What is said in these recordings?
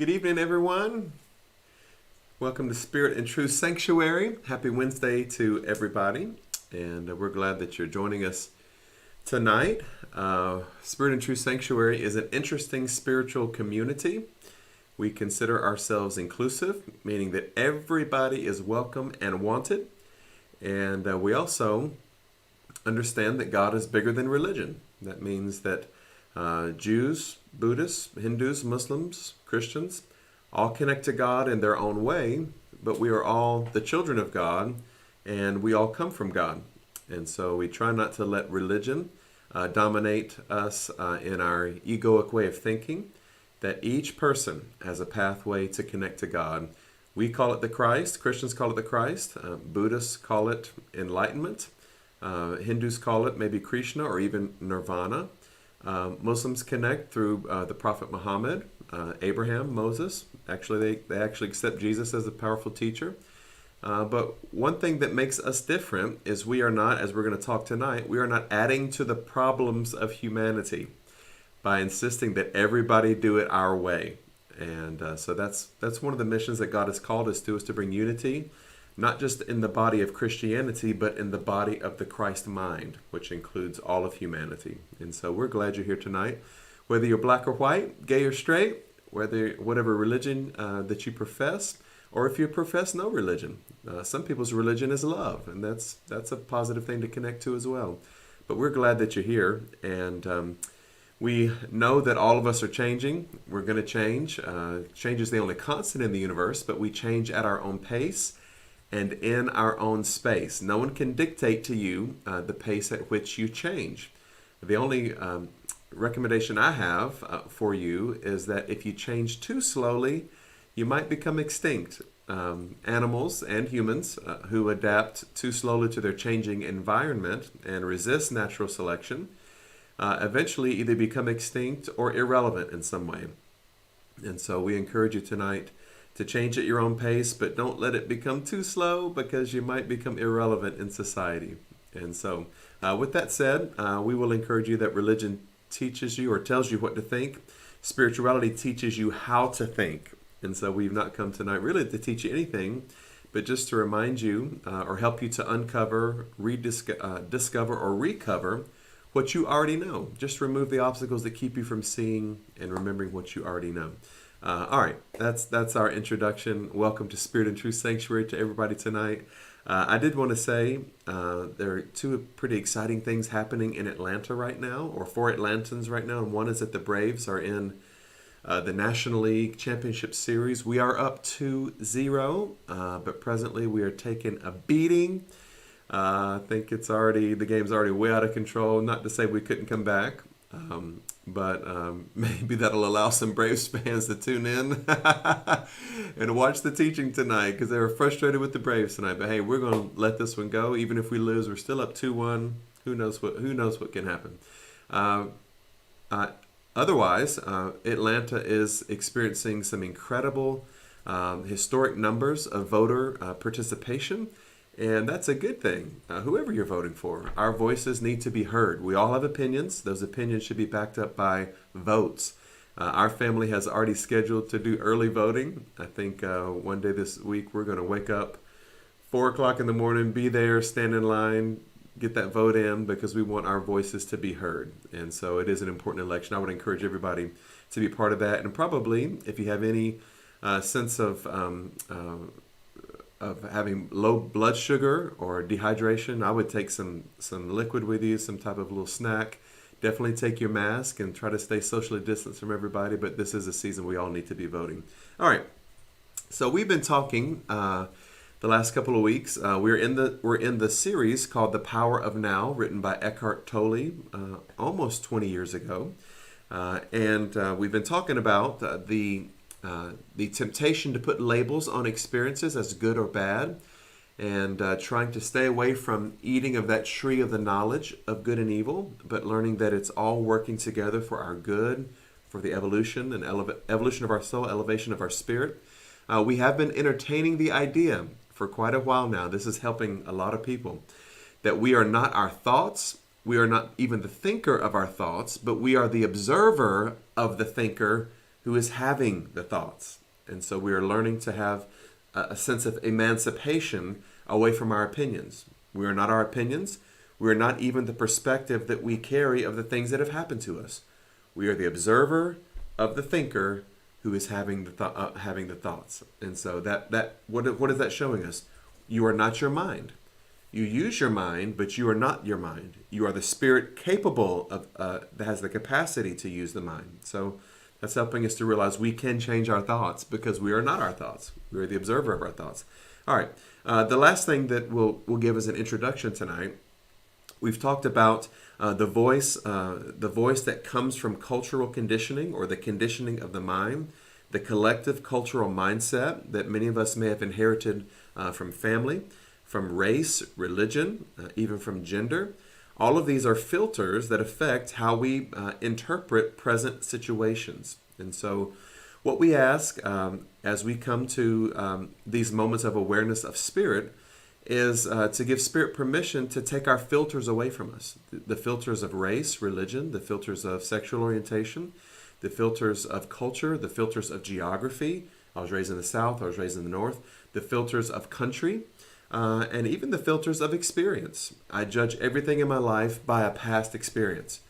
Good evening, everyone. Welcome to Spirit and Truth Sanctuary. Happy Wednesday to everybody. And we're glad that you're joining us tonight. Spirit and Truth Sanctuary is an interesting spiritual community. We consider ourselves inclusive, meaning that everybody is welcome and wanted. And we also understand that God is bigger than religion. That means that Jews, Buddhists, Hindus, Muslims, Christians, all connect to God in their own way, but we are all the children of God, and we all come from God. And so we try not to let religion dominate us in our egoic way of thinking, that each person has a pathway to connect to God. We call it the Christ. Christians call it the Christ. Buddhists call it enlightenment. Hindus call it maybe Krishna or even nirvana. Muslims connect through the Prophet Muhammad, Abraham, Moses. Actually, they actually accept Jesus as a powerful teacher. But one thing that makes us different is we are not, as we're going to talk tonight, we are not adding to the problems of humanity by insisting that everybody do it our way. And so that's one of the missions that God has called us to, is to bring unity, not just in the body of Christianity, but in the body of the Christ mind, which includes all of humanity. And so we're glad you're here tonight. Whether you're black or white, gay or straight, whatever religion that you profess, or if you profess no religion. Some people's religion is love, and that's a positive thing to connect to as well. But we're glad that you're here, and we know that all of us are changing. We're going to change. Change is the only constant in the universe, but we change at our own pace and in our own space. No one can dictate to you the pace at which you change. The only recommendation I have for you is that if you change too slowly, you might become extinct. Animals and humans who adapt too slowly to their changing environment and resist natural selection eventually either become extinct or irrelevant in some way. And so we encourage you tonight to change at your own pace, but don't let it become too slow, because you might become irrelevant in society. And so with that said, we will encourage you that religion teaches you or tells you what to think. Spirituality teaches you how to think. And so we've not come tonight really to teach you anything, but just to remind you or help you to uncover, discover, or recover what you already know. Just remove the obstacles that keep you from seeing and remembering what you already know. All right, that's our introduction. Welcome to Spirit and Truth Sanctuary to everybody tonight. I did want to say there are two pretty exciting things happening in Atlanta right now, or for Atlantans right now. And one is that the Braves are in the National League Championship Series. We are up 2-0, but presently we are taking a beating. I think the game's already way out of control. Not to say we couldn't come back, but maybe that'll allow some Braves fans to tune in and watch the teaching tonight, because they were frustrated with the Braves tonight. But hey, we're going to let this one go. Even if we lose, we're still up 2-1. Who knows what can happen? Otherwise, Atlanta is experiencing some incredible historic numbers of voter participation. And that's a good thing, whoever you're voting for. Our voices need to be heard. We all have opinions. Those opinions should be backed up by votes. Our family has already scheduled to do early voting. I think one day this week we're going to wake up 4 o'clock in the morning, be there, stand in line, get that vote in, because we want our voices to be heard. And so it is an important election. I would encourage everybody to be part of that. And probably, if you have any sense of having low blood sugar or dehydration, I would take some liquid with you, some type of little snack. Definitely take your mask and try to stay socially distanced from everybody, but this is a season we all need to be voting. All right, so we've been talking the last couple of weeks. We're in the series called The Power of Now, written by Eckhart Tolle almost 20 years ago. And we've been talking about the temptation to put labels on experiences as good or bad, and trying to stay away from eating of that tree of the knowledge of good and evil, but learning that it's all working together for our good, for the evolution and evolution of our soul, elevation of our spirit. We have been entertaining the idea for quite a while now. This is helping a lot of people, that we are not our thoughts. We are not even the thinker of our thoughts, but we are the observer of the thinker who is having the thoughts. And so we are learning to have a sense of emancipation away from our opinions. We are not our opinions. We are not even the perspective that we carry of the things that have happened to us. We are the observer of the thinker who is having the thoughts. And so what is that showing us? You are not your mind. You use your mind, but you are not your mind. You are the spirit capable of that has the capacity to use the mind. So that's helping us to realize we can change our thoughts because we are not our thoughts. We are the observer of our thoughts. All right. The last thing that we'll give as an introduction tonight, we've talked about the voice that comes from cultural conditioning or the conditioning of the mind, the collective cultural mindset that many of us may have inherited from family, from race, religion, even from gender. All of these are filters that affect how we interpret present situations. And so what we ask as we come to these moments of awareness of spirit is to give spirit permission to take our filters away from us. The filters of race, religion, the filters of sexual orientation, the filters of culture, the filters of geography. I was raised in the South, I was raised in the North. The filters of country, and even the filters of experience. I judge everything in my life by a past experience.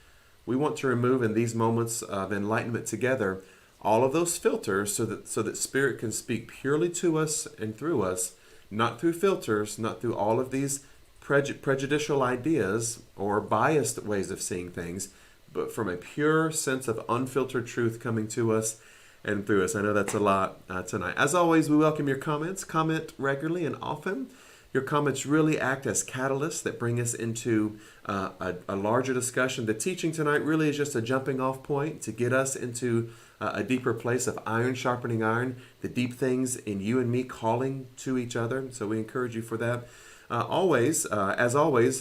We want to remove in these moments of enlightenment together all of those filters so that spirit can speak purely to us and through us, not through filters, not through all of these prejudicial ideas or biased ways of seeing things, but from a pure sense of unfiltered truth coming to us and through us. I know that's a lot tonight. As always, we welcome your comments. Comment regularly and often. Your comments really act as catalysts that bring us into a larger discussion. The teaching tonight really is just a jumping off point to get us into a deeper place of iron sharpening iron, the deep things in you and me calling to each other. So we encourage you for that. As always,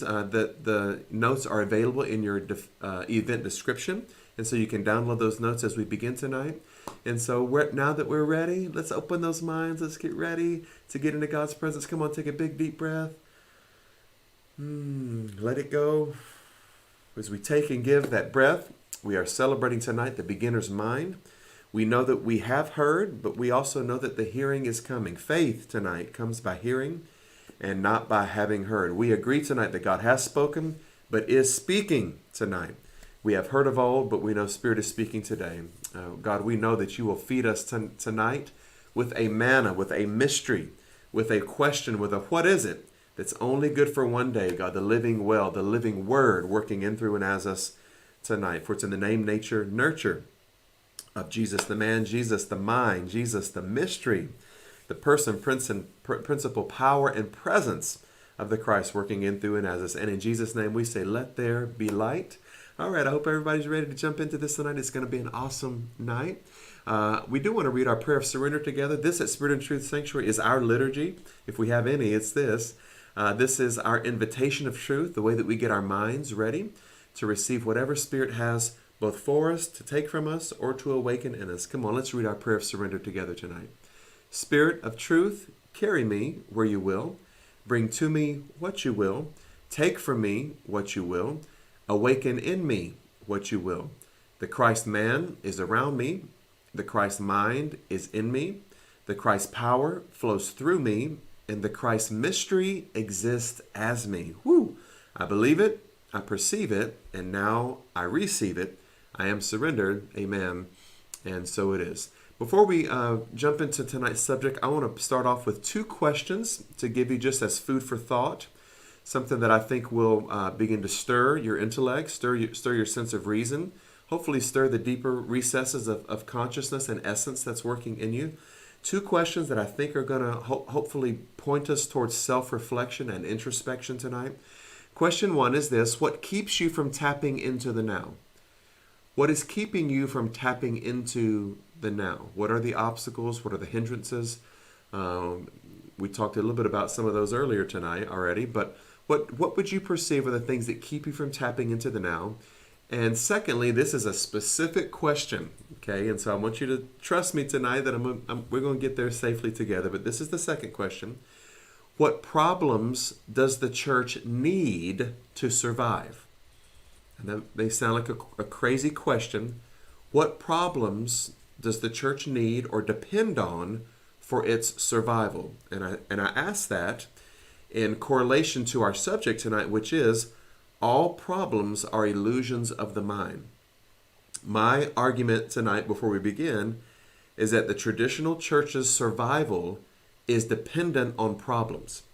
the notes are available in your event description. And so you can download those notes as we begin tonight. And so now that we're ready, let's open those minds. Let's get ready to get into God's presence. Come on, take a big, deep breath. Let it go. As we take and give that breath, we are celebrating tonight the beginner's mind. We know that we have heard, but we also know that the hearing is coming. Faith tonight comes by hearing and not by having heard. We agree tonight that God has spoken, but is speaking tonight. We have heard of old, but we know Spirit is speaking today. God, we know that you will feed us tonight with a manna, with a mystery, with a question, with a what is it that's only good for one day, God, the living well, the living word working in, through, and as us tonight. For it's in the name, nature, nurture of Jesus the man, Jesus the mind, Jesus the mystery, the person, principle, power, and presence of the Christ working in, through, and as us. And in Jesus' name we say, let there be light. All right, I hope everybody's ready to jump into this tonight. It's going to be an awesome night. We do want to read our prayer of surrender together. This at Spirit and Truth Sanctuary is our liturgy. If we have any, it's this. This is our invitation of truth, the way that we get our minds ready to receive whatever Spirit has both for us, to take from us, or to awaken in us. Come on, let's read our prayer of surrender together tonight. Spirit of truth, carry me where you will. Bring to me what you will. Take from me what you will. Awaken in me what you will. The Christ man is around me. The Christ mind is in me. The Christ power flows through me. And the Christ mystery exists as me. Woo! I believe it. I perceive it. And now I receive it. I am surrendered. Amen. And so it is. Before we jump into tonight's subject, I want to start off with 2 questions to give you just as food for thought. Something that I think will begin to stir your intellect, stir your sense of reason, hopefully stir the deeper recesses of consciousness and essence that's working in you. 2 questions that I think are going to hopefully point us towards self-reflection and introspection tonight. Question 1 is this: what keeps you from tapping into the now? What is keeping you from tapping into the now? What are the obstacles? What are the hindrances? We talked a little bit about some of those earlier tonight already, but what would you perceive are the things that keep you from tapping into the now? And secondly, this is a specific question, okay? And so I want you to trust me tonight that we're going to get there safely together. But this is the second question. What problems does the church need to survive? And that may sound like a crazy question. What problems does the church need or depend on for its survival? And I ask that in correlation to our subject tonight, which is all problems are illusions of the mind. My argument tonight before we begin is that the traditional church's survival is dependent on problems,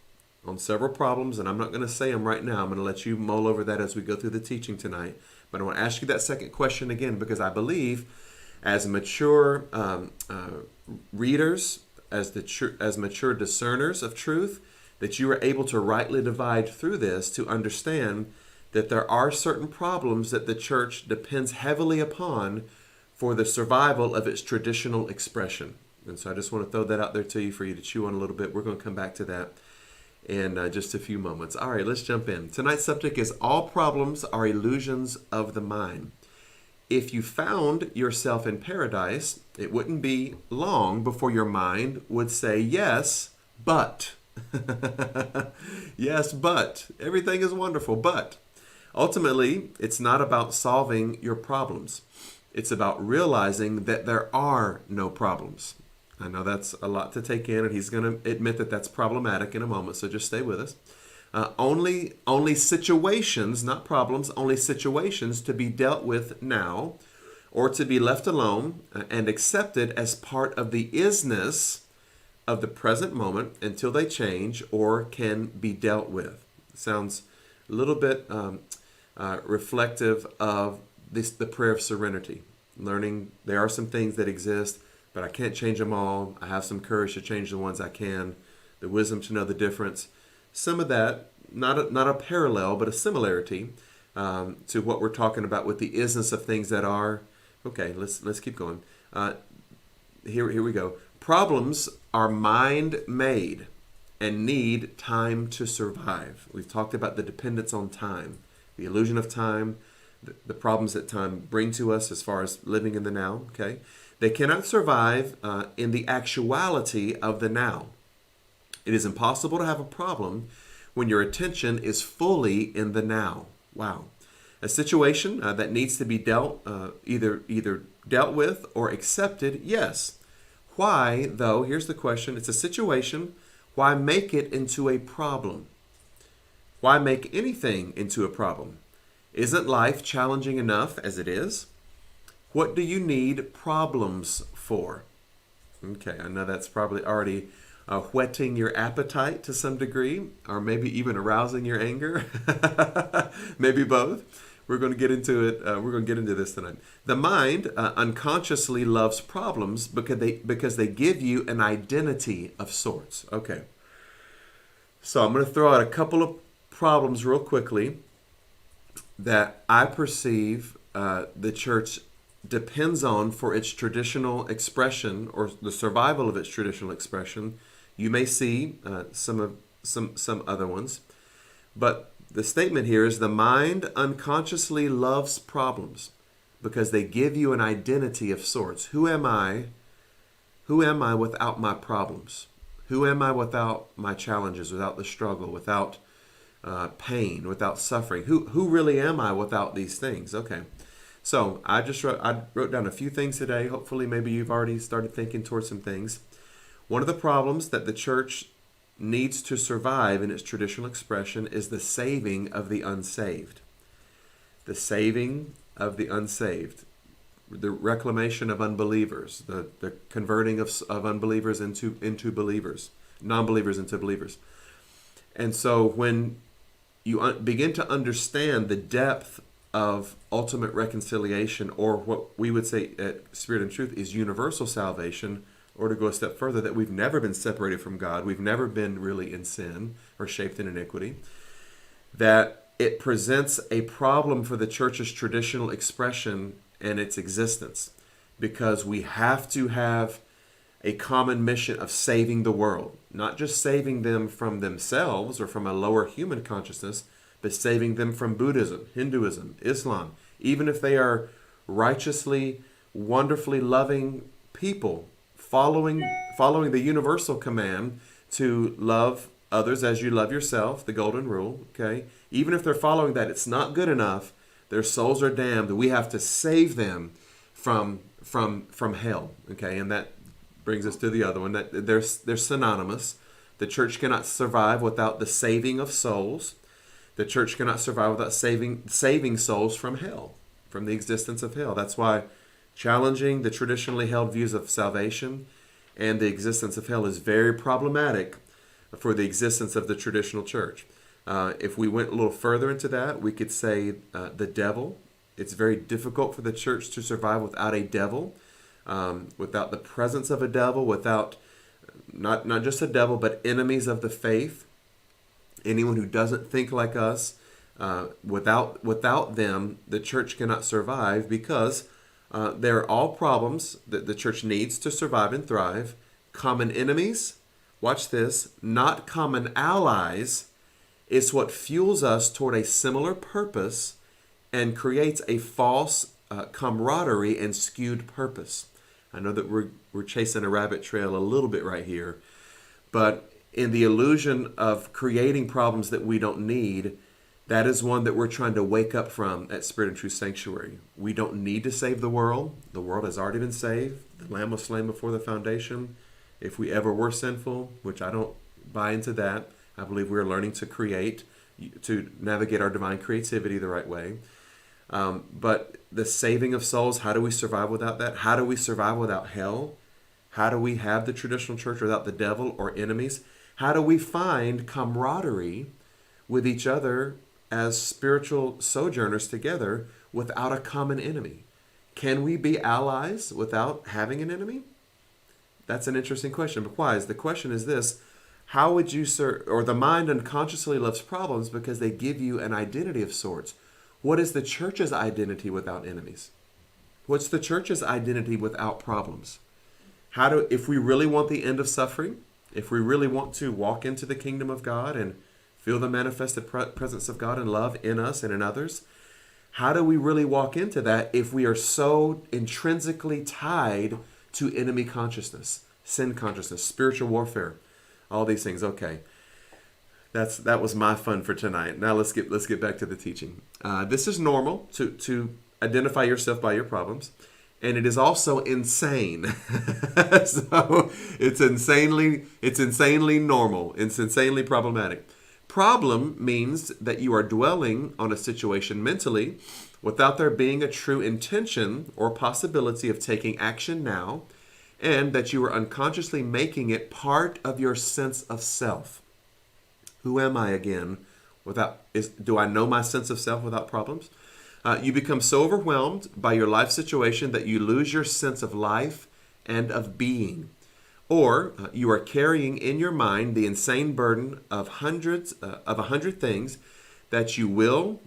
on several problems, and I'm not going to say them right now. I'm going to let you mull over that as we go through the teaching tonight. But I want to ask you that second question again, because I believe as mature readers, as mature discerners of truth, that you are able to rightly divide through this to understand that there are certain problems that the church depends heavily upon for the survival of its traditional expression. And so I just want to throw that out there to you for you to chew on a little bit. We're going to come back to that in just a few moments. All right, let's jump in. Tonight's subject is all problems are illusions of the mind. If you found yourself in paradise, it wouldn't be long before your mind would say, yes, but. Yes, but. Everything is wonderful, but. Ultimately, it's not about solving your problems. It's about realizing that there are no problems. I know that's a lot to take in, and he's going to admit that that's problematic in a moment, so just stay with us. Only situations, not problems, only situations to be dealt with now or to be left alone and accepted as part of the isness of the present moment until they change or can be dealt with. Sounds a little bit reflective of the prayer of serenity. Learning there are some things that exist, but I can't change them all. I have some courage to change the ones I can, the wisdom to know the difference. Some of that, not a parallel, but a similarity to what we're talking about with the isness of things that are. Okay, let's keep going. Here we go. Problems are mind-made and need time to survive. We've talked about the dependence on time, the illusion of time, the problems that time bring to us as far as living in the now. Okay, they cannot survive in the actuality of the now. It is impossible to have a problem when your attention is fully in the now. Wow. A situation that needs to be either dealt with or accepted, yes. Why, though? Here's the question. It's a situation. Why make it into a problem? Why make anything into a problem? Isn't life challenging enough as it is? What do you need problems for? Okay, I know that's probably already whetting your appetite to some degree, or maybe even arousing your anger. Maybe both. We're going to get into it. We're going to get into this tonight. The mind unconsciously loves problems because they give you an identity of sorts. Okay. So I'm going to throw out a couple of problems real quickly that I perceive the church depends on for its traditional expression or the survival of its traditional expression. You may see some other ones, but the statement here is the mind unconsciously loves problems because they give you an identity of sorts. Who am I? Who am I without my problems? Who am I without my challenges, without the struggle, without pain, without suffering? Who really am I without these things? Okay. So I wrote down a few things today. Hopefully maybe you've already started thinking towards some things. One of the problems that the church needs to survive in its traditional expression is the saving of the unsaved. The saving of the unsaved. The reclamation of unbelievers. The converting of unbelievers into believers. Non-believers into believers. And so when you begin to understand the depth of ultimate reconciliation, or what we would say at Spirit and Truth is universal salvation, or to go a step further, that we've never been separated from God, we've never been really in sin or shaped in iniquity, that it presents a problem for the church's traditional expression and its existence, because we have to have a common mission of saving the world, not just saving them from themselves or from a lower human consciousness, but saving them from Buddhism, Hinduism, Islam, even if they are righteously, wonderfully loving people, following the universal command to love others as you love yourself, the golden rule, okay? Even if they're following that, it's not good enough. Their souls are damned. We have to save them from from hell. Okay, and that brings us to the other one. That they're synonymous. The church cannot survive without the saving of souls. The church cannot survive without saving souls from hell, from the existence of hell. That's why challenging the traditionally held views of salvation and the existence of hell is very problematic for the existence of the traditional church. If we went a little further into that, we could say the devil. It's very difficult for the church to survive without a devil, without the presence of a devil, without not just a devil, but enemies of the faith. Anyone who doesn't think like us, without them, the church cannot survive, because there are all problems that the church needs to survive and thrive. Common enemies, watch this, not common allies, is what fuels us toward a similar purpose and creates a false camaraderie and skewed purpose. I know that we're chasing a rabbit trail a little bit right here, but in the illusion of creating problems that we don't need, that is one that we're trying to wake up from at Spirit and Truth Sanctuary. We don't need to save the world. The world has already been saved. The Lamb was slain before the foundation. If we ever were sinful, which I don't buy into that, I believe we're learning to create, to navigate our divine creativity the right way. But the saving of souls, how do we survive without that? How do we survive without hell? How do we have the traditional church without the devil or enemies? How do we find camaraderie with each other as spiritual sojourners together without a common enemy? Can we be allies without having an enemy? That's an interesting question. But why? The question is this: how would you the mind unconsciously loves problems because they give you an identity of sorts. What is the church's identity without enemies? What's the church's identity without problems? If we really want the end of suffering, if we really want to walk into the kingdom of God and feel the manifested presence of God and love in us and in others, how do we really walk into that if we are so intrinsically tied to enemy consciousness, sin consciousness, spiritual warfare, all these things? Okay, that was my fun for tonight. Now let's get back to the teaching. This is normal to identify yourself by your problems. And it is also insane. So it's insanely normal. It's insanely problematic. Problem means that you are dwelling on a situation mentally without there being a true intention or possibility of taking action now, and that you are unconsciously making it part of your sense of self. Who am I again? Do I know my sense of self without problems? You become so overwhelmed by your life situation that you lose your sense of life and of being. Or you are carrying in your mind the insane burden of 100 things that you will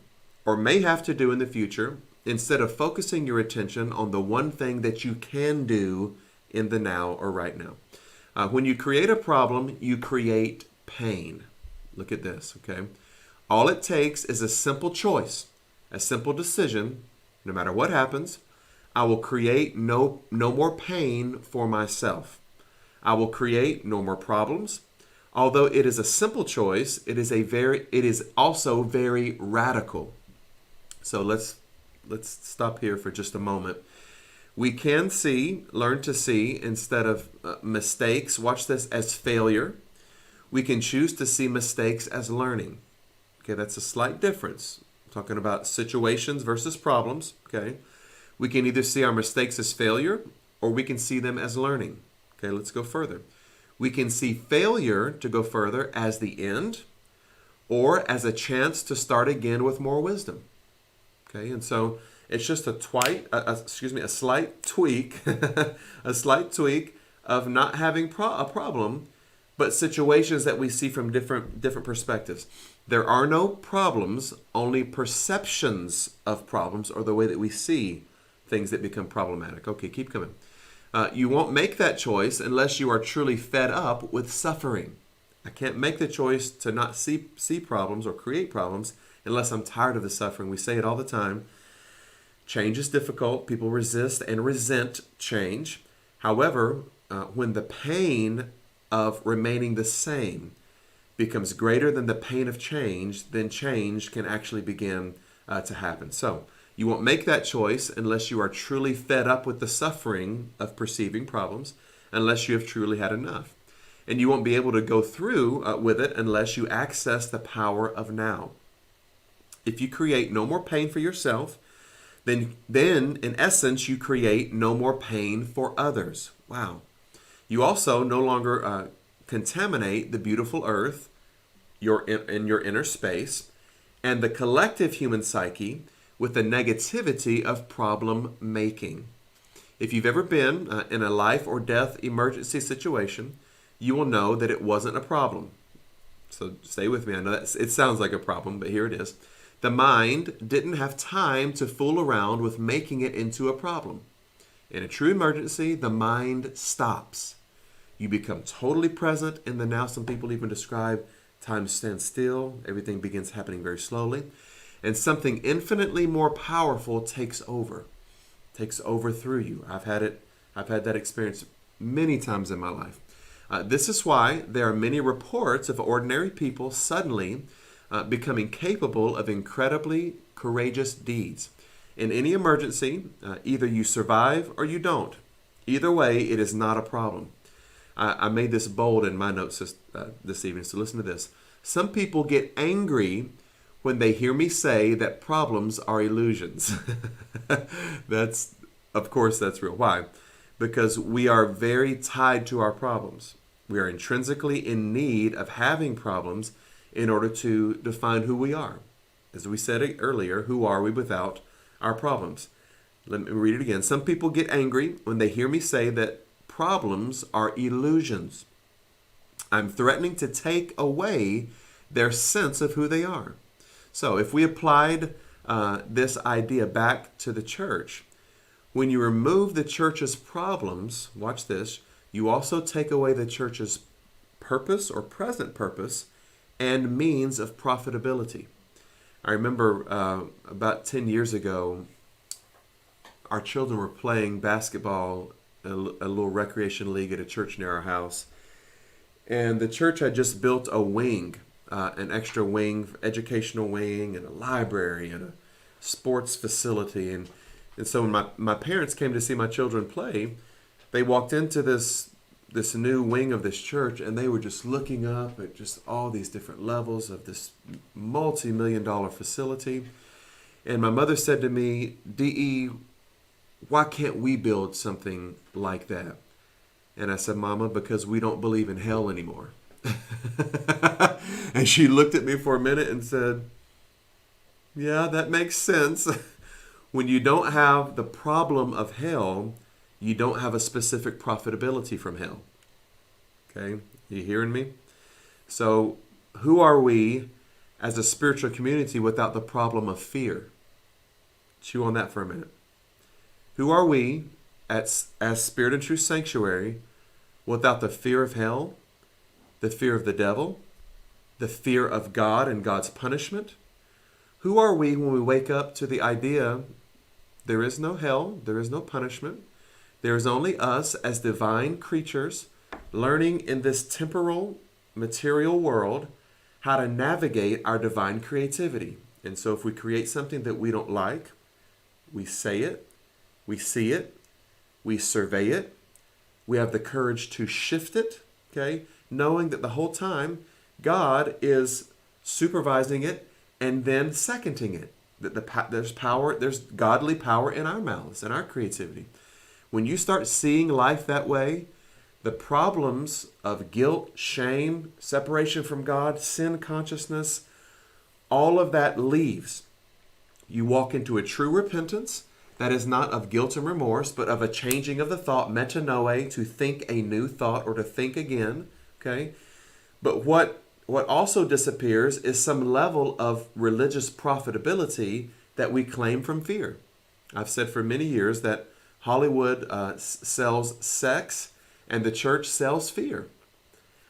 or may have to do in the future, instead of focusing your attention on the one thing that you can do in the now or right now. When you create a problem, you create pain. Look at this, okay? All it takes is a simple choice. A simple decision. No matter what happens, I will create no more pain for myself. I will create no more problems. Although it is a simple choice, it is also very radical. So let's stop here for just a moment. We can learn to see, instead of mistakes, watch this, as failure. We can choose to see mistakes as learning. Okay, that's a slight difference. Talking about situations versus problems, okay? We can either see our mistakes as failure, or we can see them as learning. Okay, let's go further. We can see failure, to go further, as the end, or as a chance to start again with more wisdom. Okay, and so it's just a slight tweak, a slight tweak of not having a problem, but situations that we see from different perspectives. There are no problems, only perceptions of problems, or the way that we see things that become problematic. Okay, keep coming. You won't make that choice unless you are truly fed up with suffering. I can't make the choice to not see problems or create problems unless I'm tired of the suffering. We say it all the time. Change is difficult. People resist and resent change. However, when the pain of remaining the same becomes greater than the pain of change, then change can actually begin to happen. So You won't make that choice unless you are truly fed up with the suffering of perceiving problems, unless you have truly had enough. And you won't be able to go through with it unless you access the power of now. If you create no more pain for yourself, then in essence, you create no more pain for others. Wow. You also no longer contaminate the beautiful earth, in your inner space, and the collective human psyche with the negativity of problem making. If you've ever been in a life or death emergency situation, you will know that it wasn't a problem. So stay with me. I know it sounds like a problem, but here it is. The mind didn't have time to fool around with making it into a problem. In a true emergency, the mind stops. You become totally present in the now. Some people even describe time stands still. Everything begins happening very slowly. And something infinitely more powerful takes over through you. I've had that experience many times in my life. This is why there are many reports of ordinary people suddenly becoming capable of incredibly courageous deeds. In any emergency, either you survive or you don't. Either way, it is not a problem. I made this bold in my notes this evening, so listen to this. Some people get angry when they hear me say that problems are illusions. Of course, that's real. Why? Because we are very tied to our problems. We are intrinsically in need of having problems in order to define who we are. As we said earlier, who are we without our problems? Let me read it again. Some people get angry when they hear me say that problems are illusions. I'm threatening to take away their sense of who they are. So if we applied this idea back to the church, when you remove the church's problems, watch this, you also take away the church's purpose or present purpose and means of profitability. I remember about 10 years ago, our children were playing basketball, a little recreation league at a church near our house. And the church had just built a wing, an extra wing, educational wing, and a library, and a sports facility. And so when my parents came to see my children play, they walked into this new wing of this church, and they were just looking up at just all these different levels of this multi-million-dollar facility. And my mother said to me, "D.E., why can't we build something like that?" And I said, "Mama, because we don't believe in hell anymore." And she looked at me for a minute and said, "Yeah, that makes sense." When you don't have the problem of hell, you don't have a specific profitability from hell. Okay? You hearing me? So who are we as a spiritual community without the problem of fear? Chew on that for a minute. Who are we as Spirit and Truth Sanctuary without the fear of hell, the fear of the devil, the fear of God and God's punishment? Who are we when we wake up to the idea there is no hell, there is no punishment, there is only us as divine creatures learning in this temporal, material world how to navigate our divine creativity? And so if we create something that we don't like, we say it, we see it, we survey it, we have the courage to shift it, okay, knowing that the whole time God is supervising it and then seconding it. That there's power, there's godly power in our mouths and our creativity. When you start seeing life that way, the problems of guilt, shame, separation from God, sin consciousness, all of that leaves. You walk into a true repentance that is not of guilt and remorse, but of a changing of the thought, metanoia, to think a new thought or to think again, okay? But what also disappears is some level of religious profitability that we claim from fear. I've said for many years that Hollywood sells sex and the church sells fear.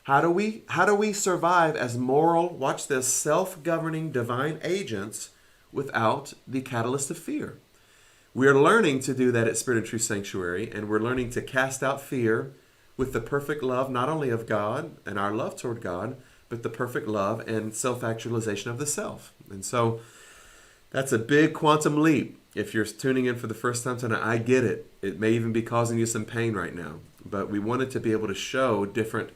How do we survive as moral, watch this, self-governing divine agents without the catalyst of fear? We are learning to do that at Spirit and Truth Sanctuary, and we're learning to cast out fear with the perfect love, not only of God and our love toward God, but the perfect love and self-actualization of the self. And so that's a big quantum leap If you're tuning in for the first time tonight, I get it. It may even be causing you some pain right now. But we wanted to be able to show different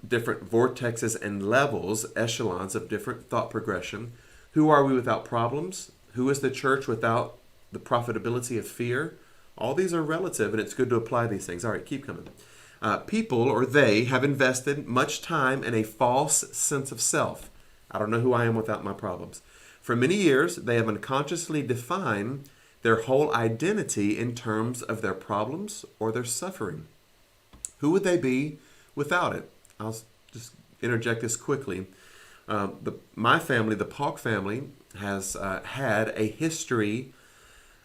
vortexes and levels, echelons of different thought progression. Who are we without problems? Who is the church without the profitability of fear? All these are relative, and it's good to apply these things. All right, keep coming. People, or they, have invested much time in a false sense of self. I don't know who I am without my problems. For many years, they have unconsciously defined their whole identity in terms of their problems or their suffering. Who would they be without it? I'll just interject this quickly. My family, the Paulk family, has had a history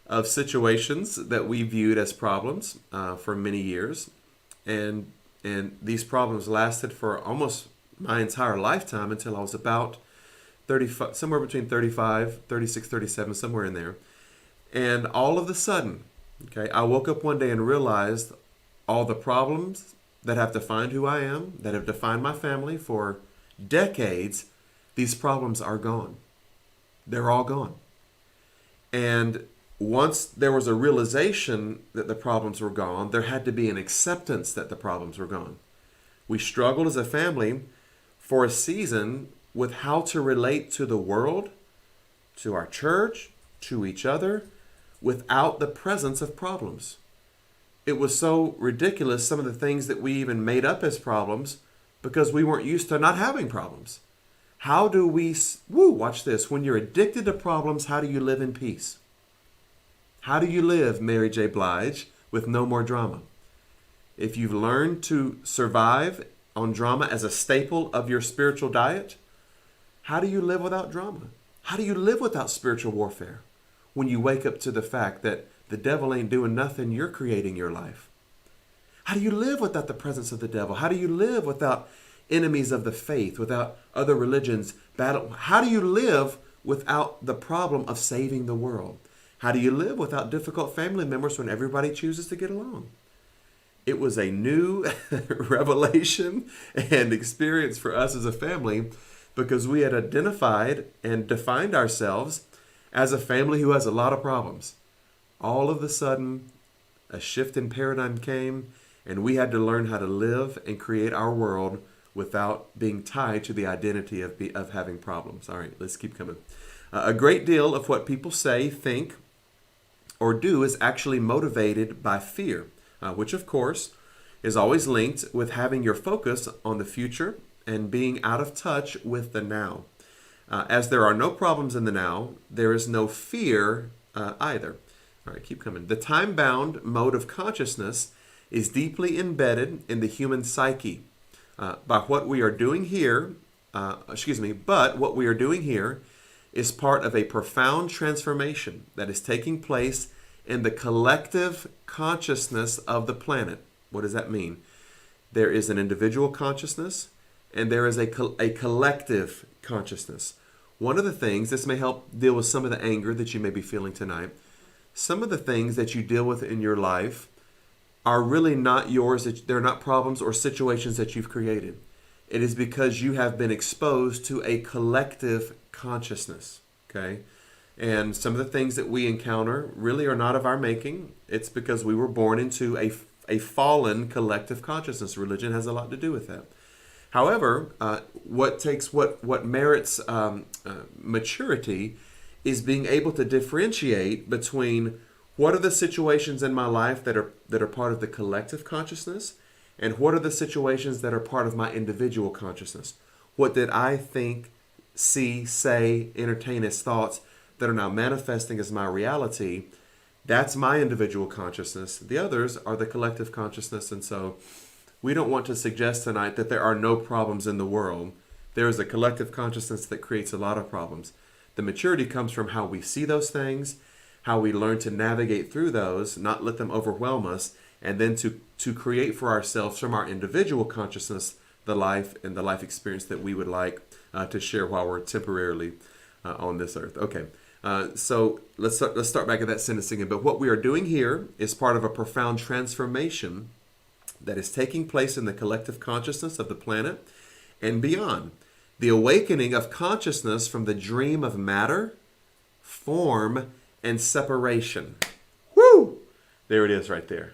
of situations that we viewed as problems for many years. And these problems lasted for almost my entire lifetime until I was about 35, somewhere between 35, 36, 37, somewhere in there. And all of a sudden, okay, I woke up one day and realized all the problems that have defined who I am, that have defined my family for decades, these problems are gone. They're all gone. And once there was a realization that the problems were gone, there had to be an acceptance that the problems were gone. We struggled as a family for a season with how to relate to the world, to our church, to each other, without the presence of problems. It was so ridiculous, some of the things that we even made up as problems, because we weren't used to not having problems. How do we, watch this, when you're addicted to problems, how do you live in peace? How do you live, Mary J. Blige, with no more drama? If you've learned to survive on drama as a staple of your spiritual diet, how do you live without drama? How do you live without spiritual warfare? When you wake up to the fact that the devil ain't doing nothing, you're creating your life. How do you live without the presence of the devil? How do you live without enemies of the faith, without other religions battle? How do you live without the problem of saving the world? How do you live without difficult family members when everybody chooses to get along? It was a new revelation and experience for us as a family, because we had identified and defined ourselves as a family who has a lot of problems. All of a sudden, a shift in paradigm came, and we had to learn how to live and create our world without being tied to the identity of having problems. All right, let's keep coming. A great deal of what people say, think, or do is actually motivated by fear, which of course is always linked with having your focus on the future and being out of touch with the now. As there are no problems in the now, there is no fear either. All right, keep coming. The time-bound mode of consciousness is deeply embedded in the human psyche. But what we are doing here is part of a profound transformation that is taking place in the collective consciousness of the planet. What does that mean? There is an individual consciousness, and there is a collective consciousness. One of the things, this may help deal with some of the anger that you may be feeling tonight. Some of the things that you deal with in your life are really not yours. They're not problems or situations that you've created. It is because you have been exposed to a collective consciousness, okay? And some of the things that we encounter really are not of our making. It's because we were born into a fallen collective consciousness. Religion has a lot to do with that. However, what merits maturity is being able to differentiate between what are the situations in my life that are part of the collective consciousness, and what are the situations that are part of my individual consciousness. What did I think, see, say, entertain as thoughts that are now manifesting as my reality? That's my individual consciousness. The others are the collective consciousness. And so we don't want to suggest tonight that there are no problems in the world. There is a collective consciousness that creates a lot of problems. The maturity comes from how we see those things, how we learn to navigate through those, not let them overwhelm us, and then to create for ourselves from our individual consciousness the life and the life experience that we would like to share while we're temporarily on this earth. Okay, so let's start back at that sentence again. But what we are doing here is part of a profound transformation that is taking place in the collective consciousness of the planet and beyond. The awakening of consciousness from the dream of matter, form, and separation. Woo! There it is right there.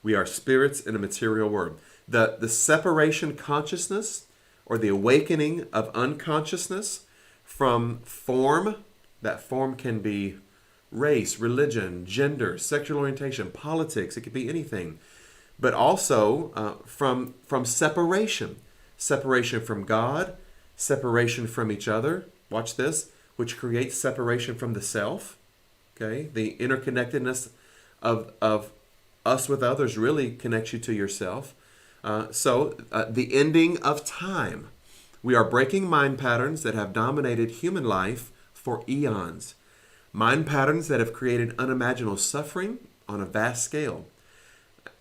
We are spirits in a material world. The separation consciousness, or the awakening of unconsciousness from form. That form can be race, religion, gender, sexual orientation, politics. It could be anything. But also from separation. Separation from God, separation from each other. Watch this, which creates separation from the self. Okay, the interconnectedness of us with others really connects you to yourself. So the ending of time. We are breaking mind patterns that have dominated human life for eons. Mind patterns that have created unimaginable suffering on a vast scale.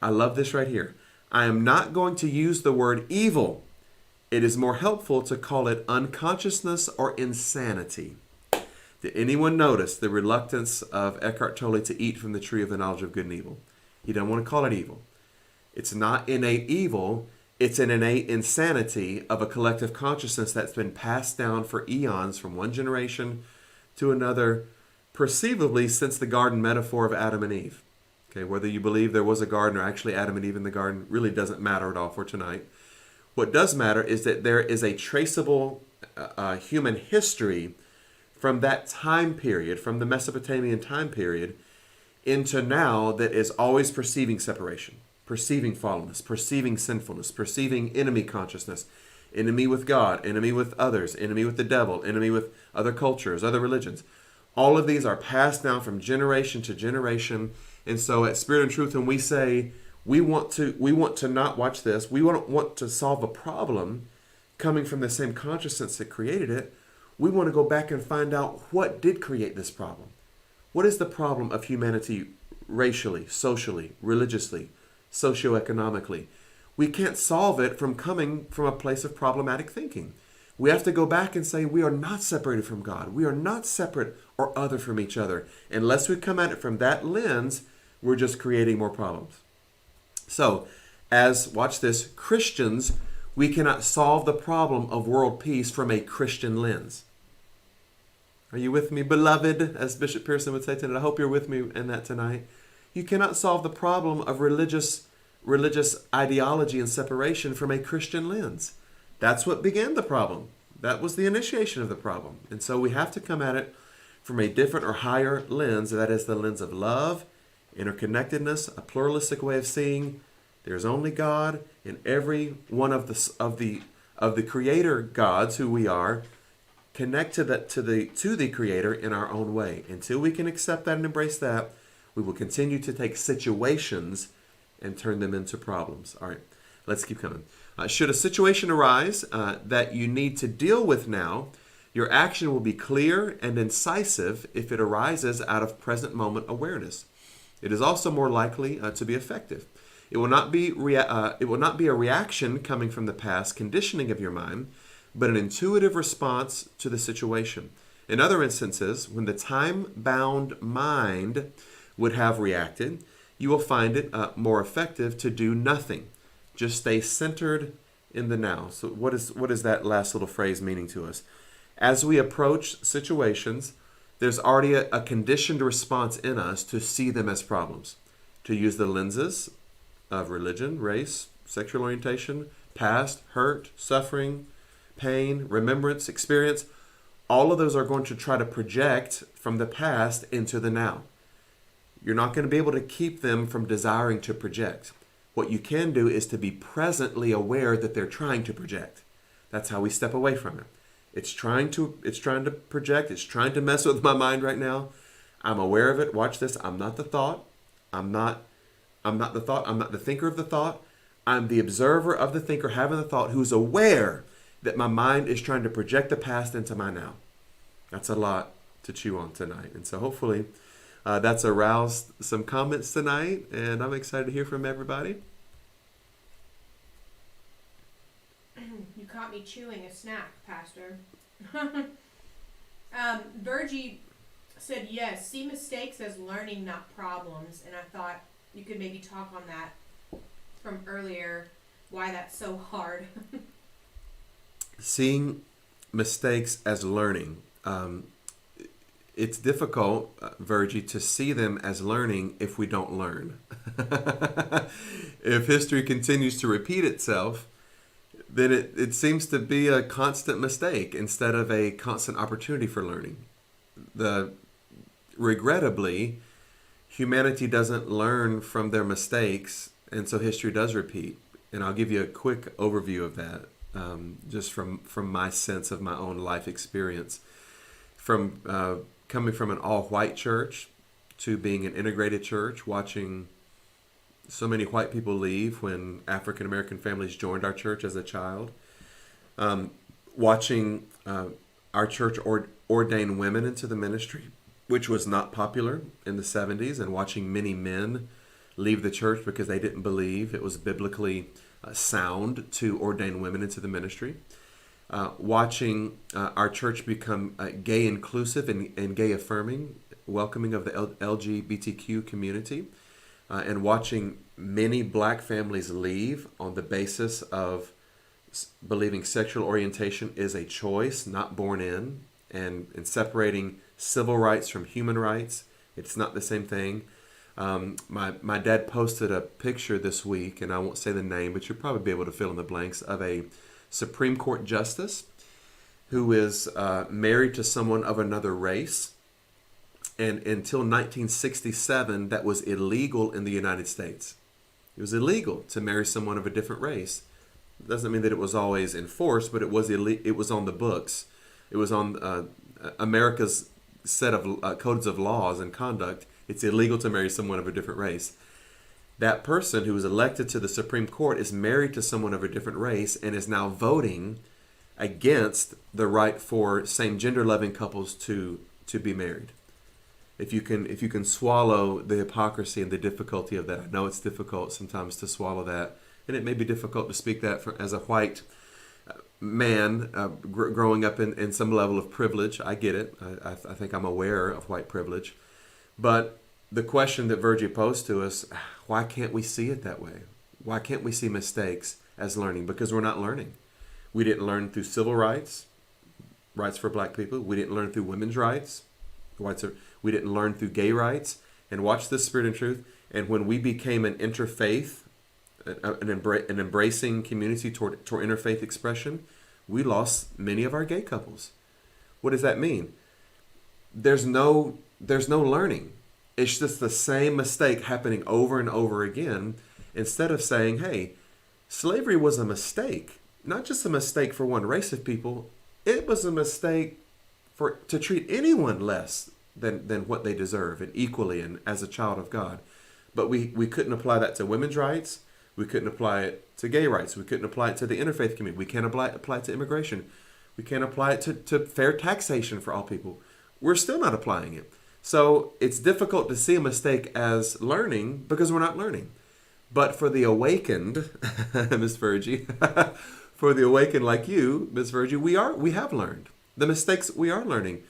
I love this right here. I am not going to use the word evil. It is more helpful to call it unconsciousness or insanity. Did anyone notice the reluctance of Eckhart Tolle to eat from the tree of the knowledge of good and evil? He doesn't want to call it evil. It's not innate evil. It's an innate insanity of a collective consciousness that's been passed down for eons from one generation to another, perceivably since the garden metaphor of Adam and Eve. Okay, whether you believe there was a garden or actually Adam and Eve in the garden really doesn't matter at all for tonight. What does matter is that there is a traceable human history from that time period, from the Mesopotamian time period, into now that is always perceiving separation, perceiving fallenness, perceiving sinfulness, perceiving enemy consciousness, enemy with God, enemy with others, enemy with the devil, enemy with other cultures, other religions. All of these are passed down from generation to generation. And so at Spirit and Truth, when we say we want to not watch this, we want to solve a problem coming from the same consciousness that created it, we want to go back and find out what did create this problem. What is the problem of humanity racially, socially, religiously, socioeconomically? We can't solve it from coming from a place of problematic thinking. We have to go back and say we are not separated from God. We are not separate or other from each other. Unless we come at it from that lens, we're just creating more problems. So, as, watch this, Christians, we cannot solve the problem of world peace from a Christian lens. Are you with me, beloved, as Bishop Pearson would say tonight? I hope you're with me in that tonight. You cannot solve the problem of religious ideology and separation from a Christian lens. That's what began the problem. That was the initiation of the problem. And so we have to come at it from a different or higher lens. That is the lens of love, interconnectedness, a pluralistic way of seeing. There's only God, and every one of the creator gods who we are connect to the creator in our own way. Until we can accept that and embrace that, we will continue to take situations and turn them into problems. All right, let's keep coming. Should a situation arise that you need to deal with now, your action will be clear and incisive if it arises out of present moment awareness. It is also more likely to be effective. It will not be a reaction coming from the past conditioning of your mind, but an intuitive response to the situation. In other instances, when the time-bound mind would have reacted, you will find it more effective to do nothing. Just stay centered in the now. So what is that last little phrase meaning to us? As we approach situations, there's already a conditioned response in us to see them as problems, to use the lenses of religion, race, sexual orientation, past, hurt, suffering, pain, remembrance, experience. All of those are going to try to project from the past into the now. You're not going to be able to keep them from desiring to project. What you can do is to be presently aware that they're trying to project. That's how we step away from it. It's trying to project. It's trying to mess with my mind right now. I'm aware of it. Watch this. I'm not the thought. I'm not the thought. I'm not the thinker of the thought. I'm the observer of the thinker having the thought who's aware that my mind is trying to project the past into my now. That's a lot to chew on tonight. And so hopefully that's aroused some comments tonight. And I'm excited to hear from everybody. You caught me chewing a snack, Pastor. Virgie said, yes, see mistakes as learning, not problems. And I thought you could maybe talk on that from earlier, why that's so hard. Seeing mistakes as learning. it's difficult, Virgie, to see them as learning if we don't learn. If history continues to repeat itself, then it seems to be a constant mistake instead of a constant opportunity for learning. Regrettably, humanity doesn't learn from their mistakes, and so history does repeat. And I'll give you a quick overview of that, just from my sense of my own life experience. From coming from an all-white church to being an integrated church, watching so many white people leave when African American families joined our church as a child, watching our church ordain women into the ministry, which was not popular in the 70s, and watching many men leave the church because they didn't believe it was biblically sound to ordain women into the ministry. Watching our church become gay inclusive and gay affirming, welcoming of the LGBTQ community, and watching many black families leave on the basis of believing sexual orientation is a choice, not born in, and separating civil rights from human rights. It's not the same thing. My dad posted a picture this week, and I won't say the name, but you'll probably be able to fill in the blanks, of a Supreme Court justice who is married to someone of another race. And until 1967, that was illegal in the United States. It was illegal to marry someone of a different race. It doesn't mean that it was always enforced, but it was on the books. It was on America's set of codes of laws and conduct. It's illegal to marry someone of a different race. That person who was elected to the Supreme Court is married to someone of a different race and is now voting against the right for same-gender loving couples to be married. If you can swallow the hypocrisy and the difficulty of that. I know it's difficult sometimes to swallow that, and it may be difficult to speak that as a white man growing up in some level of privilege. I get it. I think I'm aware of white privilege. But the question that Virgie posed to us, why can't we see it that way? Why can't we see mistakes as learning? Because we're not learning. We didn't learn through civil rights for black people. We didn't learn through women's rights. We didn't learn through gay rights. And watch this, Spirit and Truth. And when we became an interfaith, an embracing community toward interfaith expression, we lost many of our gay couples. What does that mean? There's no learning. It's just the same mistake happening over and over again, instead of saying, hey, slavery was a mistake. Not just a mistake for one race of people. It was a mistake to treat anyone less than what they deserve, and equally, and as a child of God. But we couldn't apply that to women's rights. We couldn't apply it to gay rights. We couldn't apply it to the interfaith community. We can't apply it to immigration. We can't apply it to fair taxation for all people. We're still not applying it. So it's difficult to see a mistake as learning because we're not learning. But for the awakened, Miss Virgie, for the awakened like you, Miss Virgie, we have learned. The mistakes we are learning.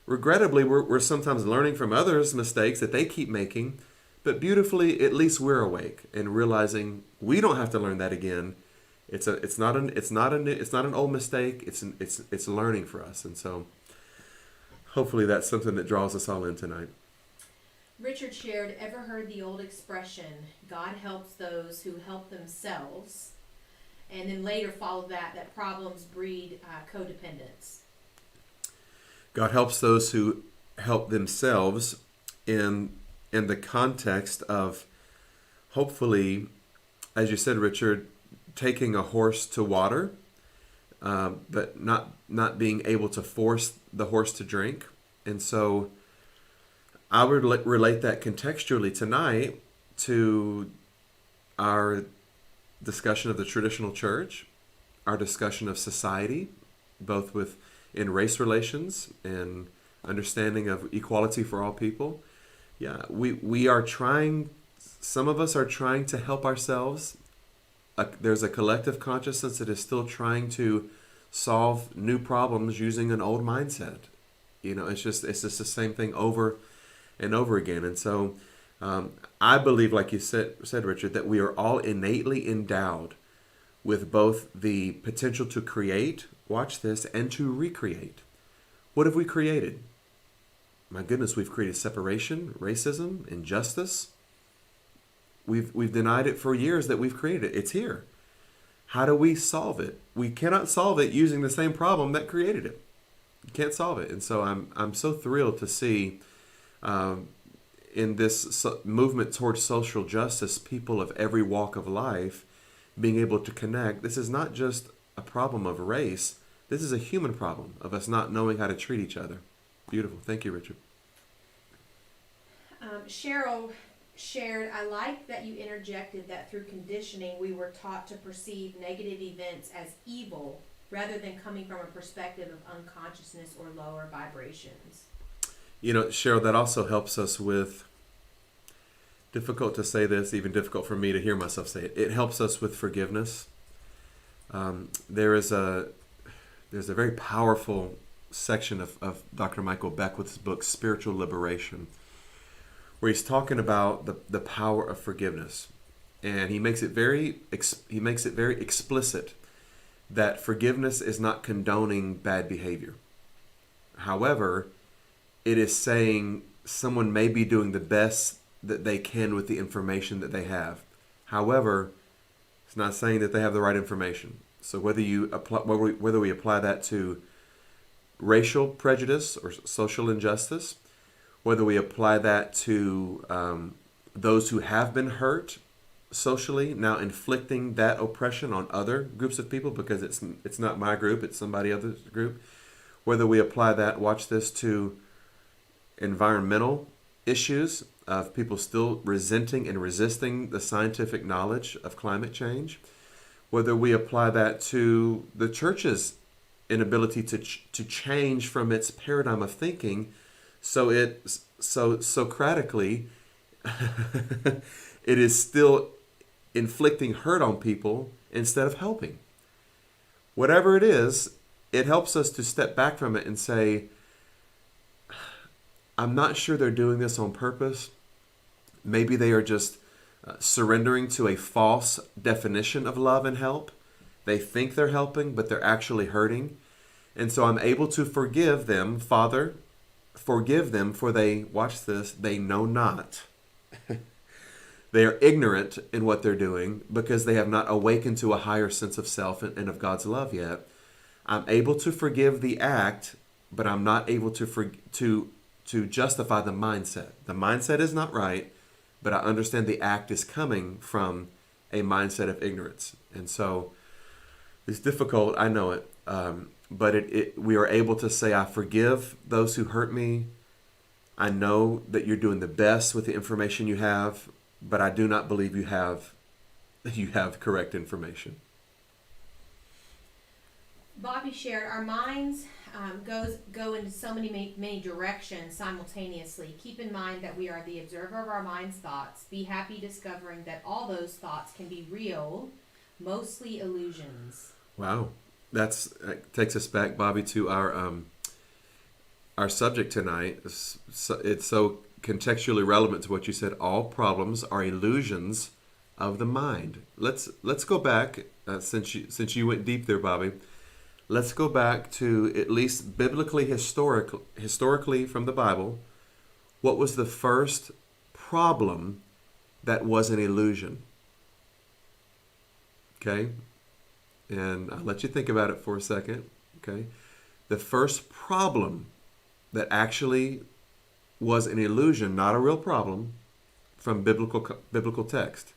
Regrettably, we're sometimes learning from others' mistakes that they keep making. But beautifully, at least we're awake and realizing we don't have to learn that again. It's not an old mistake. It's learning for us, and so hopefully that's something that draws us all in tonight. Richard shared, ever heard the old expression, God helps those who help themselves? And then later followed that problems breed codependence. God helps those who help themselves in the context of, hopefully, as you said, Richard, taking a horse to water, but not being able to force the horse to drink. And so I would relate that contextually tonight to our discussion of the traditional church, our discussion of society, both in race relations and understanding of equality for all people. Yeah, we are trying, some of us are trying to help ourselves. There's a collective consciousness that is still trying to solve new problems using an old mindset. It's just the same thing over and over again. And so I believe, like you said, Richard, that we are all innately endowed with both the potential to create, watch this, and to recreate. What have we created? my goodness, we've created separation, racism, injustice. We've denied it for years that we've created it. It's here. How do we solve it? We cannot solve it using the same problem that created it. You can't solve it. And so I'm so thrilled to see in this movement towards social justice, people of every walk of life being able to connect. This is not just a problem of race. This is a human problem of us not knowing how to treat each other. Beautiful. Thank you, Richard. Cheryl shared, I like that you interjected that through conditioning we were taught to perceive negative events as evil rather than coming from a perspective of unconsciousness or lower vibrations. You know, Cheryl, that also helps us with, difficult to say this, even difficult for me to hear myself say it. It helps us with forgiveness. There's a very powerful section of Dr. Michael Beckwith's book, Spiritual Liberation, where he's talking about the power of forgiveness. And he makes it very explicit that forgiveness is not condoning bad behavior. However, it is saying someone may be doing the best that they can with the information that they have. However, it's not saying that they have the right information. So whether we apply that to racial prejudice or social injustice, whether we apply that to those who have been hurt socially, now inflicting that oppression on other groups of people because it's not my group, it's somebody else's group. Whether we apply that, watch this, to environmental issues of people still resenting and resisting the scientific knowledge of climate change. Whether we apply that to the church's inability to change from its paradigm of thinking, so Socratically, it is still inflicting hurt on people instead of helping. Whatever it is, it helps us to step back from it and say, I'm not sure they're doing this on purpose. Maybe they are just surrendering to a false definition of love and help. They think they're helping, but they're actually hurting. And so I'm able to forgive them. Father, forgive them, for they, watch this, they know not. They are ignorant in what they're doing because they have not awakened to a higher sense of self and of God's love yet. I'm able to forgive the act, but I'm not able to justify the mindset. The mindset is not right, but I understand the act is coming from a mindset of ignorance. And so it's difficult, I know it, but we are able to say, I forgive those who hurt me. I know that you're doing the best with the information you have, but I do not believe you have correct information. Bobby shared, our minds go into so many directions simultaneously. Keep in mind that we are the observer of our mind's thoughts. Be happy discovering that all those thoughts can be real, mostly illusions. Wow, that takes us back, Bobby, to our subject tonight. It's so contextually relevant to what you said. All problems are illusions of the mind. Let's go back since you went deep there, Bobby. Let's go back to at least historically from the Bible. What was the first problem that was an illusion? Okay? And I'll let you think about it for a second. Okay? The first problem that actually was an illusion, not a real problem, from biblical text.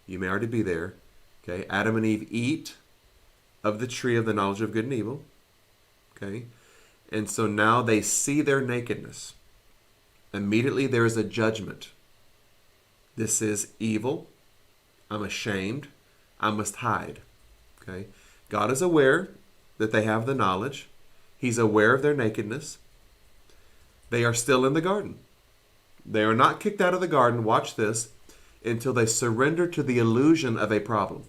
You may already be there. Okay? Adam and Eve eat of the tree of the knowledge of good and evil. Okay? And so now they see their nakedness. Immediately there is a judgment. This is evil. I'm ashamed. I must hide. Okay? God is aware that they have the knowledge. He's aware of their nakedness. They are still in the garden. They are not kicked out of the garden, watch this, until they surrender to the illusion of a problem.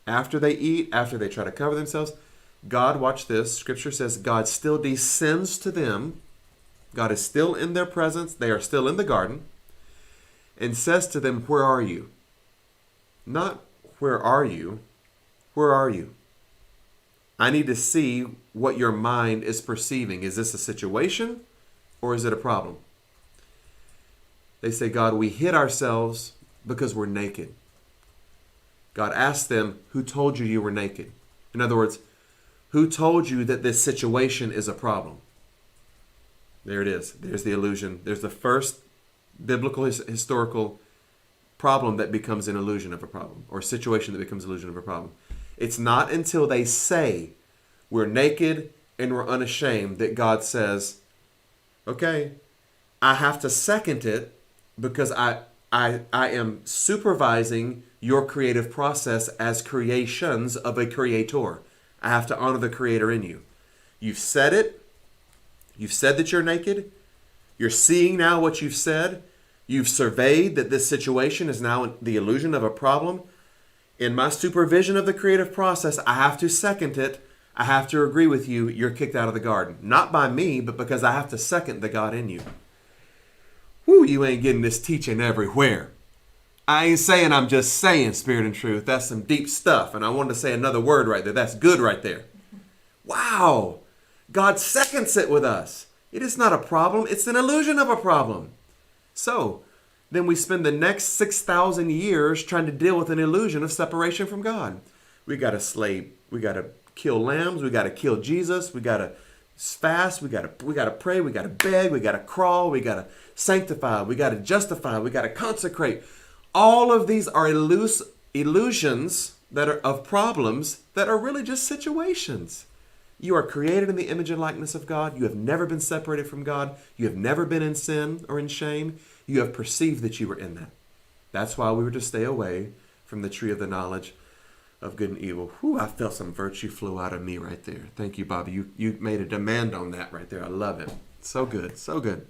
After they eat, after they try to cover themselves, God, watch this, Scripture says God still descends to them. God is still in their presence. They are still in the garden. And says to them, where are you? Not where are you? Where are you? I need to see what your mind is perceiving. Is this a situation or is it a problem? They say, God, we hid ourselves because we're naked. God asked them, who told you you were naked? In other words, who told you that this situation is a problem? There it is. There's the illusion. There's the first biblical historical problem that becomes an illusion of a problem, or situation that becomes an illusion of a problem. It's not until they say we're naked and we're unashamed that God says, okay, I have to second it because I am supervising your creative process as creations of a creator. I have to honor the creator in you. You've said it. You've said that you're naked. You're seeing now what you've said. You've surveyed that this situation is now the illusion of a problem. In my supervision of the creative process, I have to second it. I have to agree with you. You're kicked out of the garden. Not by me, but because I have to second the God in you. Whoo, you ain't getting this teaching everywhere. I ain't saying I'm just saying spirit and truth. That's some deep stuff. And I wanted to say another word right there. That's good right there. Wow. God seconds it with us. It is not a problem. It's an illusion of a problem. So, then we spend the next 6,000 years trying to deal with an illusion of separation from God. We got to slay. We got to kill lambs. We got to kill Jesus. We got to fast. We got to pray. We got to beg. We got to crawl. We got to sanctify. We got to justify. We got to consecrate. All of these are illusions that are of problems that are really just situations. You are created in the image and likeness of God. You have never been separated from God. You have never been in sin or in shame. You have perceived that you were in that. That's why we were to stay away from the tree of the knowledge of good and evil. Whew, I felt some virtue flow out of me right there. Thank you, Bobby. You made a demand on that right there. I love it. So good. So good.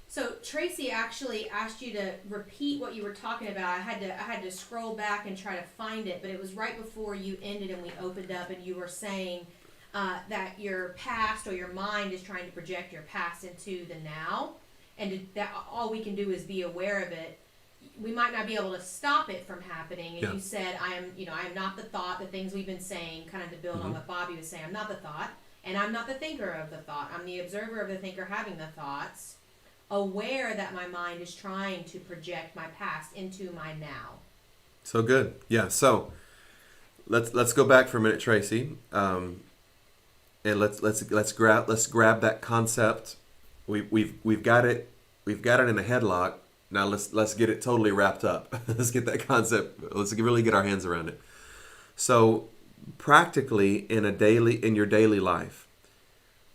So Tracy actually asked you to repeat what you were talking about. I had to scroll back and try to find it, but it was right before you ended and we opened up, and you were saying that your past or your mind is trying to project your past into the now, and that all we can do is be aware of it. We might not be able to stop it from happening. And you said, I am not the thought, the things we've been saying, kind of to build on what Bobby was saying. I'm not the thought, and I'm not the thinker of the thought. I'm the observer of the thinker having the thoughts, aware that my mind is trying to project my past into my now. So good. Yeah. So let's go back for a minute, Tracy, and let's grab that concept. We've got it in a headlock. Now let's get it totally wrapped up. Let's get that concept. Let's really get our hands around it. So practically in your daily life,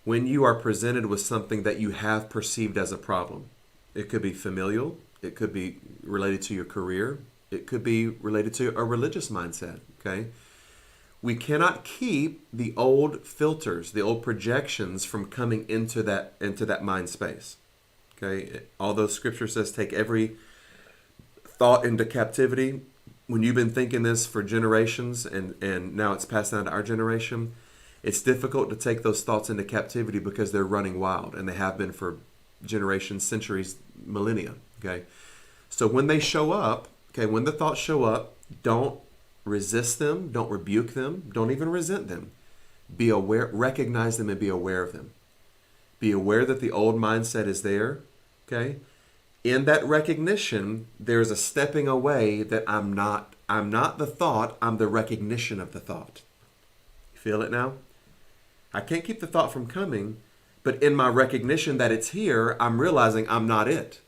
when you are presented with something that you have perceived as a problem, it could be familial, it could be related to your career, it could be related to a religious mindset, okay? We cannot keep the old filters, the old projections from coming into that mind space, okay? Although Scripture says take every thought into captivity, when you've been thinking this for generations and now it's passed down to our generation, it's difficult to take those thoughts into captivity because they're running wild, and they have been for generations, centuries, millennia, okay? So when they show up, okay, when the thoughts show up, don't resist them, don't rebuke them, don't even resent them. Be aware, recognize them and be aware of them. Be aware that the old mindset is there, okay? In that recognition, there's a stepping away that I'm not the thought, I'm the recognition of the thought. You feel it now? I can't keep the thought from coming, but in my recognition that it's here, I'm realizing I'm not it.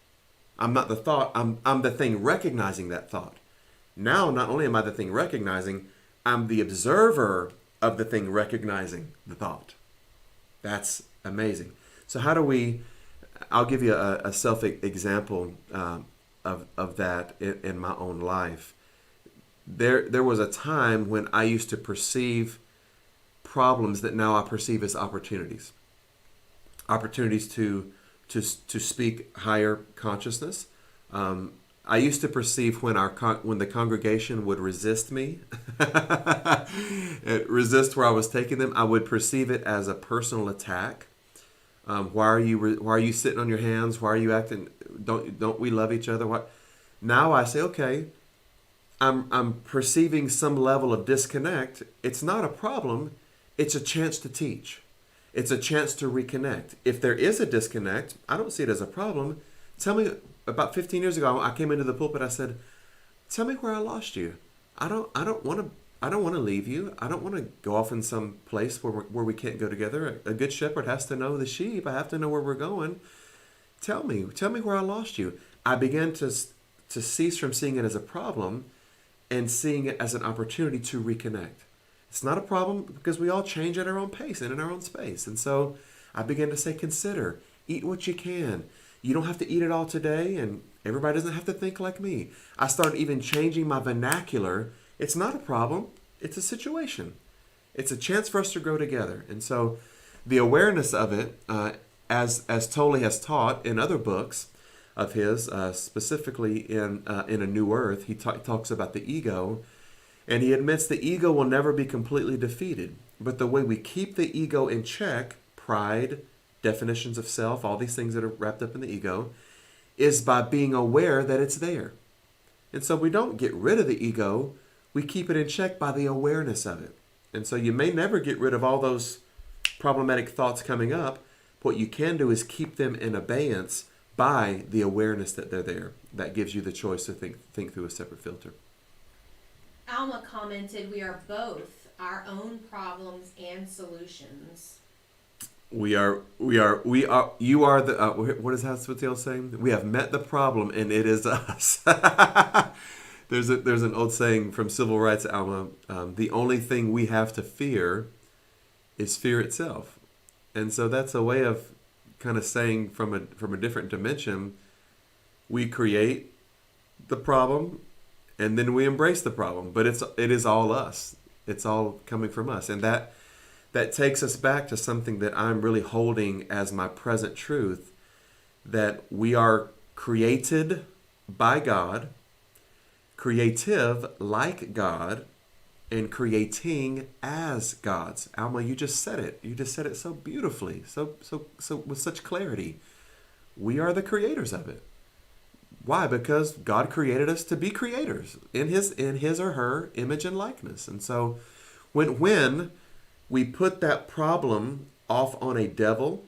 I'm not the thought, I'm the thing recognizing that thought. Now, not only am I the thing recognizing, I'm the observer of the thing recognizing the thought. That's amazing. So how do we, I'll give you a self-example of that in my own life. There was a time when I used to perceive problems that now I perceive as opportunities. Opportunities to speak higher consciousness. I used to perceive when the congregation would resist me, resist where I was taking them, I would perceive it as a personal attack. Why are you sitting on your hands? Why are you acting? Don't we love each other? What? Now I say, okay, I'm perceiving some level of disconnect. It's not a problem. It's a chance to teach. It's a chance to reconnect. If there is a disconnect, I don't see it as a problem. Tell me, about 15 years ago, I came into the pulpit, I said, tell me where I lost you. I don't want to leave you. I don't want to go off in some place where we can't go together. A good shepherd has to know the sheep. I have to know where we're going. Tell me where I lost you. I began to cease from seeing it as a problem and seeing it as an opportunity to reconnect. It's not a problem because we all change at our own pace and in our own space. And so I began to say, consider, eat what you can. You don't have to eat it all today, and everybody doesn't have to think like me. I started even changing my vernacular. It's not a problem. It's a situation. It's a chance for us to grow together. And so the awareness of it, as Tolle has taught in other books of his, specifically in A New Earth, he talks about the ego. And he admits the ego will never be completely defeated. But the way we keep the ego in check, pride, definitions of self, all these things that are wrapped up in the ego, is by being aware that it's there. And so we don't get rid of the ego, we keep it in check by the awareness of it. And so you may never get rid of all those problematic thoughts coming up. What you can do is keep them in abeyance by the awareness that they're there. That gives you the choice to think through a separate filter. Alma commented, we are both our own problems and solutions. You are the, what is Hospital saying? We have met the problem and it is us. There's an old saying from Civil Rights, Alma, the only thing we have to fear is fear itself. And so that's a way of kind of saying from a different dimension, we create the problem and then we embrace the problem, but it is all us. It's all coming from us. And that takes us back to something that I'm really holding as my present truth, that we are created by God, creative like God, and creating as God's. Alma, you just said it. You just said it so beautifully, so with such clarity. We are the creators of it. Why? Because God created us to be creators in his or her image and likeness. And so when we put that problem off on a devil,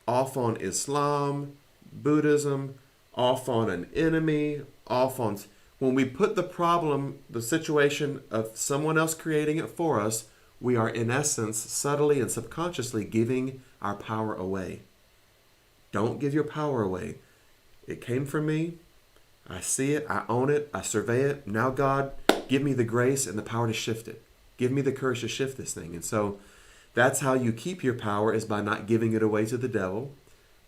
off on Islam, Buddhism, off on an enemy, when we put the problem, the situation of someone else creating it for us, we are in essence subtly and subconsciously giving our power away. Don't give your power away. It came from me. I see it. I own it. I survey it. Now, God, give me the grace and the power to shift it. Give me the courage to shift this thing. And so that's how you keep your power, is by not giving it away to the devil,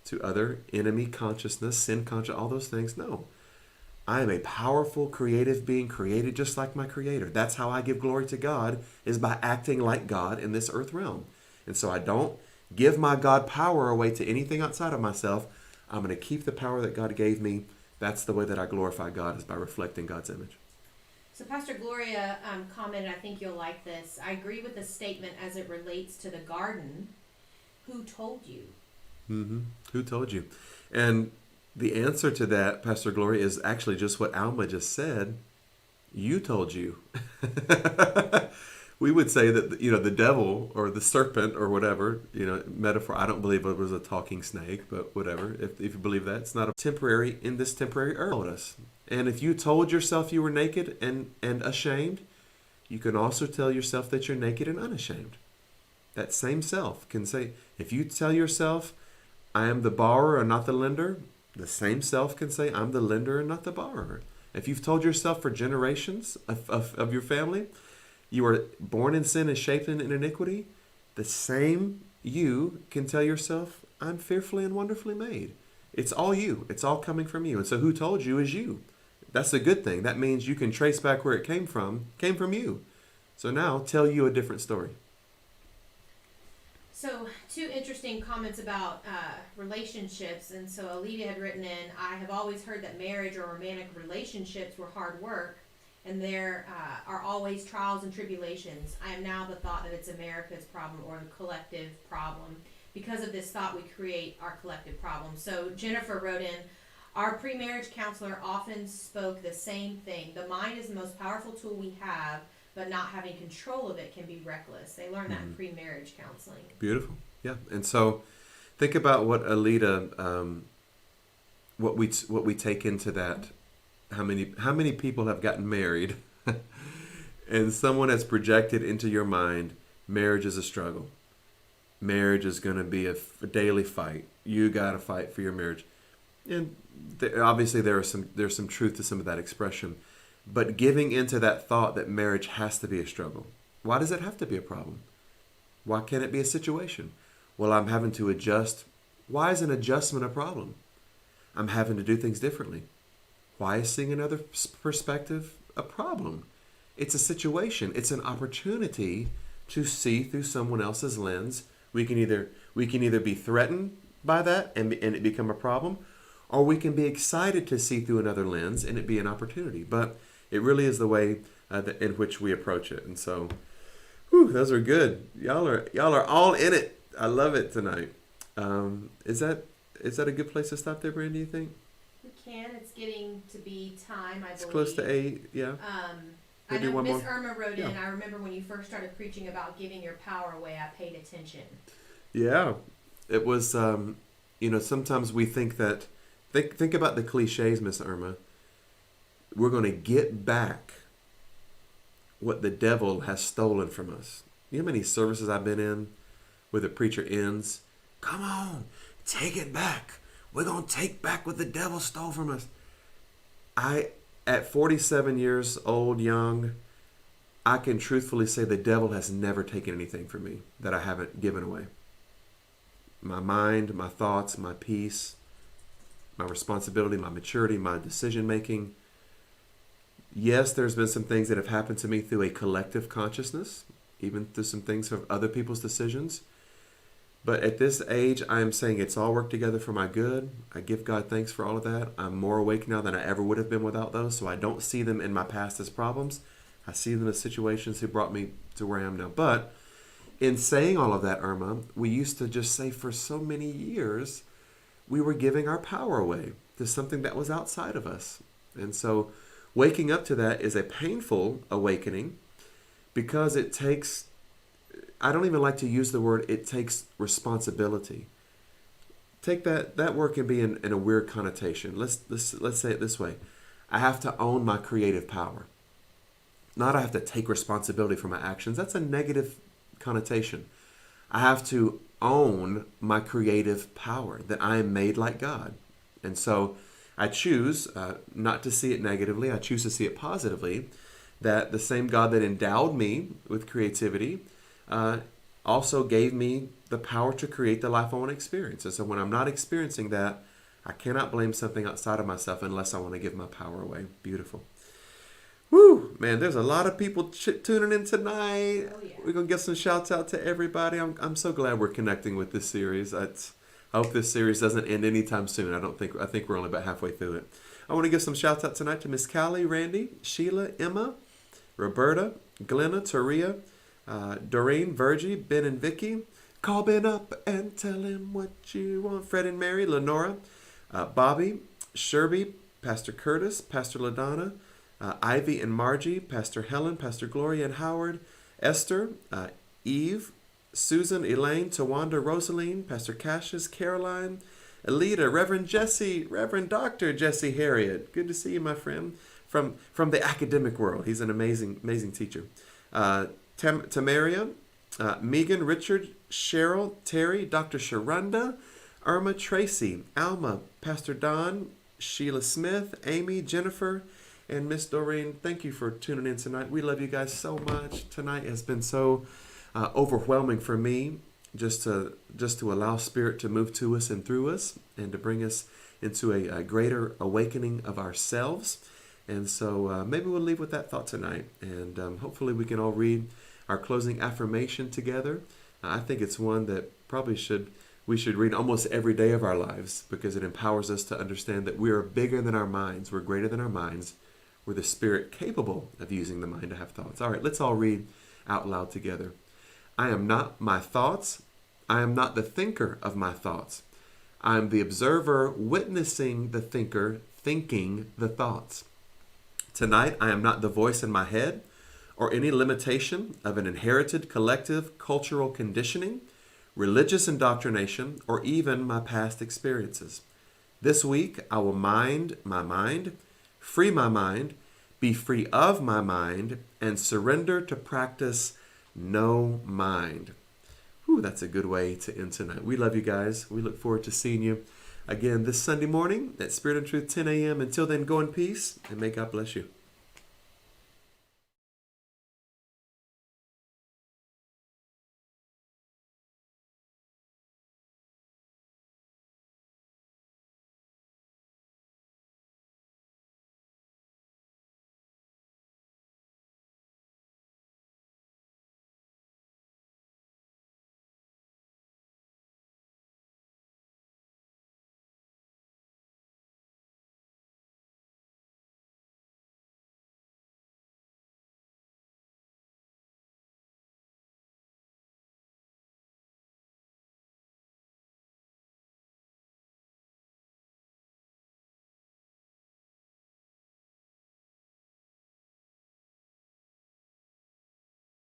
to other enemy consciousness, sin conscious, all those things. No. I am a powerful, creative being created just like my Creator. That's how I give glory to God, is by acting like God in this earth realm. And so I don't give my God power away to anything outside of myself. I'm going to keep the power that God gave me. That's the way that I glorify God, is by reflecting God's image. So Pastor Gloria commented, I think you'll like this. I agree with the statement as it relates to the garden. Who told you? Mm-hmm. Who told you? And the answer to that, Pastor Gloria, is actually just what Alma just said. You told you. We would say that, the devil or the serpent or whatever, metaphor. I don't believe it was a talking snake, but whatever. If you believe that, it's not a temporary, in this temporary earth. And if you told yourself you were naked and ashamed, you can also tell yourself that you're naked and unashamed. That same self can say, if you tell yourself, I am the borrower and not the lender, the same self can say, I'm the lender and not the borrower. If you've told yourself for generations of your family, you are born in sin and shaped in iniquity, the same you can tell yourself, I'm fearfully and wonderfully made. It's all you. It's all coming from you. And so who told you is you. That's a good thing. That means you can trace back where it came from you. So now tell you a different story. So 2 interesting comments about relationships. And so Alita had written in, I have always heard that marriage or romantic relationships were hard work, and there are always trials and tribulations. I am now the thought that it's America's problem or the collective problem. Because of this thought, we create our collective problem. So Jennifer wrote in, our pre-marriage counselor often spoke the same thing. The mind is the most powerful tool we have, but not having control of it can be reckless. They learned that in pre-marriage counseling. Beautiful. Yeah. And so think about what Alita, what we take into that. How many people have gotten married, and someone has projected into your mind, marriage is a struggle. Marriage is going to be a daily fight. You got to fight for your marriage, and obviously there's some truth to some of that expression, but giving into that thought that marriage has to be a struggle. Why does it have to be a problem? Why can't it be a situation? Well, I'm having to adjust. Why is an adjustment a problem? I'm having to do things differently. Why is seeing another perspective a problem? It's a situation. It's an opportunity to see through someone else's lens. We can either be threatened by that and it become a problem, or we can be excited to see through another lens and it be an opportunity. But it really is the way in which we approach it. And so, those are good. Y'all are all in it. I love it tonight. Is that a good place to stop there, Brandy, you think? We can. It's getting to be time, I believe. It's close to 8, yeah. I know one Miss more? Irma wrote in, Yeah. I remember when you first started preaching about giving your power away, I paid attention. Yeah. It was, sometimes we think that, think about the cliches, Miss Irma. We're going to get back what the devil has stolen from us. You know how many services I've been in where the preacher ends, come on, take it back. We're going to take back what the devil stole from us. At 47 years old, young, I can truthfully say the devil has never taken anything from me that I haven't given away. My mind, my thoughts, my peace, my responsibility, my maturity, my decision making. Yes, there's been some things that have happened to me through a collective consciousness, even through some things of other people's decisions. But at this age, I am saying it's all worked together for my good. I give God thanks for all of that. I'm more awake now than I ever would have been without those, so I don't see them in my past as problems. I see them as situations that brought me to where I am now. But in saying all of that, Irma, we used to just say for so many years, we were giving our power away to something that was outside of us. And so waking up to that is a painful awakening because it takes, I don't even like to use the word, it takes responsibility. Take that word can be in a weird connotation. Let's say it this way. I have to own my creative power. Not I have to take responsibility for my actions. That's a negative connotation. I have to own my creative power, that I am made like God. And so I choose not to see it negatively. I choose to see it positively, that the same God that endowed me with creativity also gave me the power to create the life I want to experience. And so when I'm not experiencing that, I cannot blame something outside of myself unless I want to give my power away. Beautiful. Woo! Man, there's a lot of people tuning in tonight. Oh, yeah. We're going to get some shouts out to everybody. I'm so glad we're connecting with this series. I hope this series doesn't end anytime soon. I think we're only about halfway through it. I want to give some shouts out tonight to Miss Callie, Randy, Sheila, Emma, Roberta, Glenna, Taria, Doreen, Virgie, Ben and Vicky. Call Ben up and tell him what you want. Fred and Mary, Lenora, Bobby, Sherby, Pastor Curtis, Pastor LaDonna, Ivy and Margie, Pastor Helen, Pastor Gloria and Howard, Esther, Eve, Susan, Elaine, Tawanda, Rosaline, Pastor Cassius, Caroline, Alita, Reverend Jesse, Reverend Dr. Jesse Harriet. Good to see you, my friend, from the academic world. He's an amazing teacher. Tamaria, Megan, Richard, Cheryl, Terry, Dr. Sharonda, Irma, Tracy, Alma, Pastor Don, Sheila Smith, Amy, Jennifer, and Miss Doreen. Thank you for tuning in tonight. We love you guys so much. Tonight has been so overwhelming for me, just to allow Spirit to move to us and through us, and to bring us into a greater awakening of ourselves. And so maybe we'll leave with that thought tonight, and hopefully we can all read our closing affirmation together. I think it's one that we should read almost every day of our lives, because it empowers us to understand that we are bigger than our minds. We're greater than our minds. We're the Spirit capable of using the mind to have thoughts. All right, let's all read out loud together. I am not my thoughts. I am not the thinker of my thoughts. I am the observer witnessing the thinker thinking the thoughts. Tonight, I am not the voice in my head or any limitation of an inherited collective cultural conditioning. religious indoctrination, or even my past experiences. This week, I will mind my mind, free my mind, be free of my mind, and surrender to practice no mind. Whew, that's a good way to end tonight. We love you guys. We look forward to seeing you again this Sunday morning at Spirit and Truth, 10 a.m. Until then, go in peace, and may God bless you.